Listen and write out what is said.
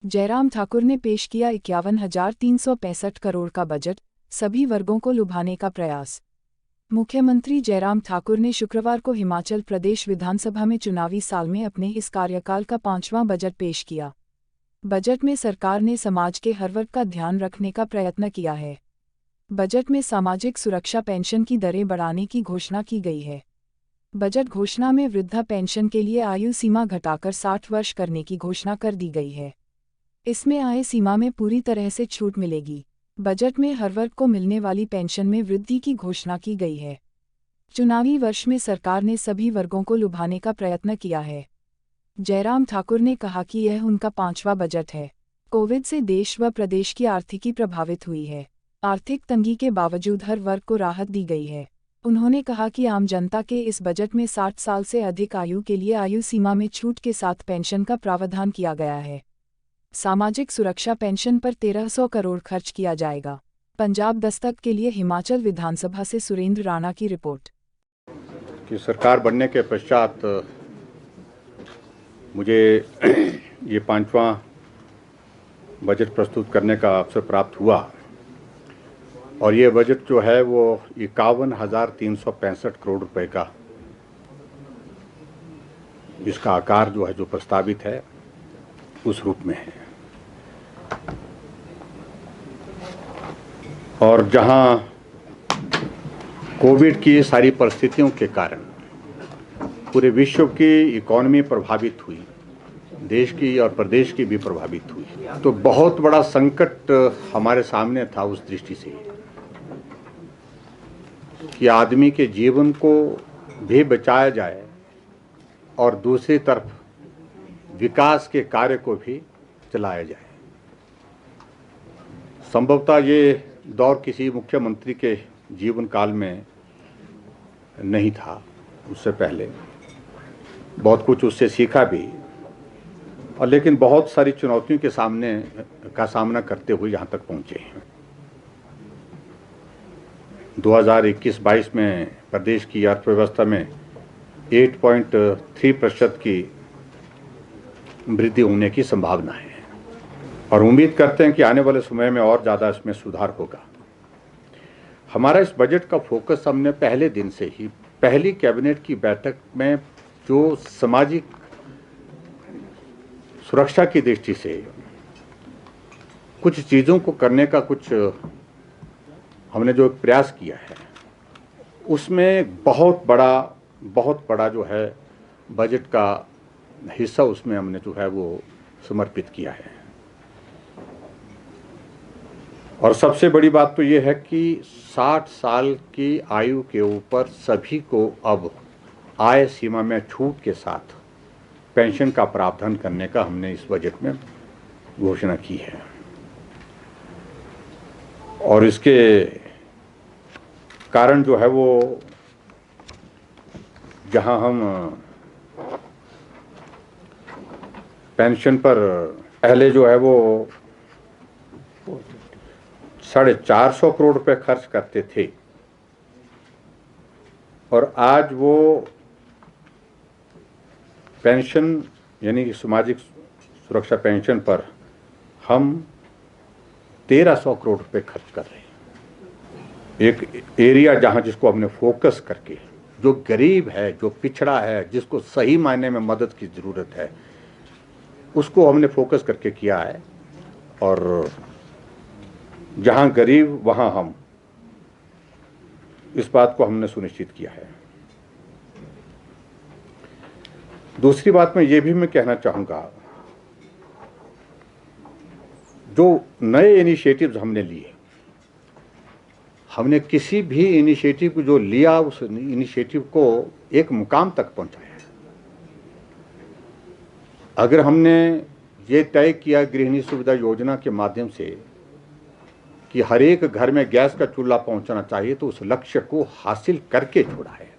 जयराम ठाकुर ने पेश किया 51,365 करोड़ का बजट, सभी वर्गों को लुभाने का प्रयास। मुख्यमंत्री जयराम ठाकुर ने शुक्रवार को हिमाचल प्रदेश विधानसभा में चुनावी साल में अपने इस कार्यकाल का 5वां बजट पेश किया। बजट में सरकार ने समाज के हर वर्ग का ध्यान रखने का प्रयत्न किया है। बजट में सामाजिक सुरक्षा पेंशन की दरें बढ़ाने की घोषणा की गई है। बजट घोषणा में वृद्धा पेंशन के लिए आयु सीमा घटाकर 60 वर्ष करने की घोषणा कर दी गई है। इसमें आय सीमा में पूरी तरह से छूट मिलेगी। बजट में हर वर्ग को मिलने वाली पेंशन में वृद्धि की घोषणा की गई है। चुनावी वर्ष में सरकार ने सभी वर्गों को लुभाने का प्रयत्न किया है। जयराम ठाकुर ने कहा कि यह उनका 5वां बजट है। कोविड से देश व प्रदेश की आर्थिकी प्रभावित हुई है। आर्थिक तंगी के बावजूद हर वर्ग को राहत दी गई है। उन्होंने कहा कि आम जनता के इस बजट में 60 साल से अधिक आयु के लिए आयु सीमा में छूट के साथ पेंशन का प्रावधान किया गया है। सामाजिक सुरक्षा पेंशन पर 1300 करोड़ खर्च किया जाएगा। पंजाब दस्तक के लिए हिमाचल विधानसभा से सुरेंद्र राणा की रिपोर्ट। कि सरकार बनने के पश्चात मुझे ये 5वां बजट प्रस्तुत करने का अवसर प्राप्त हुआ और ये बजट जो है वो 51,365 करोड़ रुपए का इसका आकार जो है जो प्रस्तावित है उस रूप में है। और जहां कोविड की सारी परिस्थितियों के कारण पूरे विश्व की इकोनॉमी प्रभावित हुई, देश की और प्रदेश की भी प्रभावित हुई, तो बहुत बड़ा संकट हमारे सामने था उस दृष्टि से कि आदमी के जीवन को भी बचाया जाए और दूसरी तरफ विकास के कार्य को भी चलाया जाए। संभवतः ये दौर किसी मुख्यमंत्री के जीवन काल में नहीं था। उससे पहले बहुत कुछ उससे सीखा भी, और लेकिन बहुत सारी चुनौतियों के सामना करते हुए यहाँ तक पहुँचे हैं। 2021-22 में प्रदेश की अर्थव्यवस्था में 8.3% की वृद्धि होने की संभावना है और उम्मीद करते हैं कि आने वाले समय में और ज़्यादा इसमें सुधार होगा। हमारा इस बजट का फोकस हमने पहले दिन से ही पहली कैबिनेट की बैठक में जो सामाजिक सुरक्षा की दृष्टि से कुछ चीज़ों को करने का हमने जो प्रयास किया है उसमें बहुत बड़ा जो है बजट का हिस्सा उसमें हमने जो है वो समर्पित किया है। और सबसे बड़ी बात तो ये है कि 60 साल की आयु के ऊपर सभी को अब आय सीमा में छूट के साथ पेंशन का प्रावधान करने का हमने इस बजट में घोषणा की है। और इसके कारण जो है वो जहां हम पेंशन पर पहले जो है वो 450 करोड़ रुपए खर्च करते थे और आज वो पेंशन यानी कि सामाजिक सुरक्षा पेंशन पर हम 1300 करोड़ रुपए खर्च कर रहे हैं। एक एरिया जहां जिसको हमने फोकस करके, जो गरीब है, जो पिछड़ा है, जिसको सही मायने में मदद की ज़रूरत है, उसको हमने फोकस करके किया है। और जहां गरीब वहां हम, इस बात को हमने सुनिश्चित किया है। दूसरी बात मैं कहना चाहूँगा, जो नए इनिशिएटिव्स हमने लिए, हमने किसी भी इनिशिएटिव को जो लिया उस इनिशिएटिव को एक मुकाम तक पहुंचाया। अगर हमने ये तय किया गृहिणी सुविधा योजना के माध्यम से कि हर एक घर में गैस का चूल्हा पहुंचना चाहिए, तो उस लक्ष्य को हासिल करके छोड़ा है।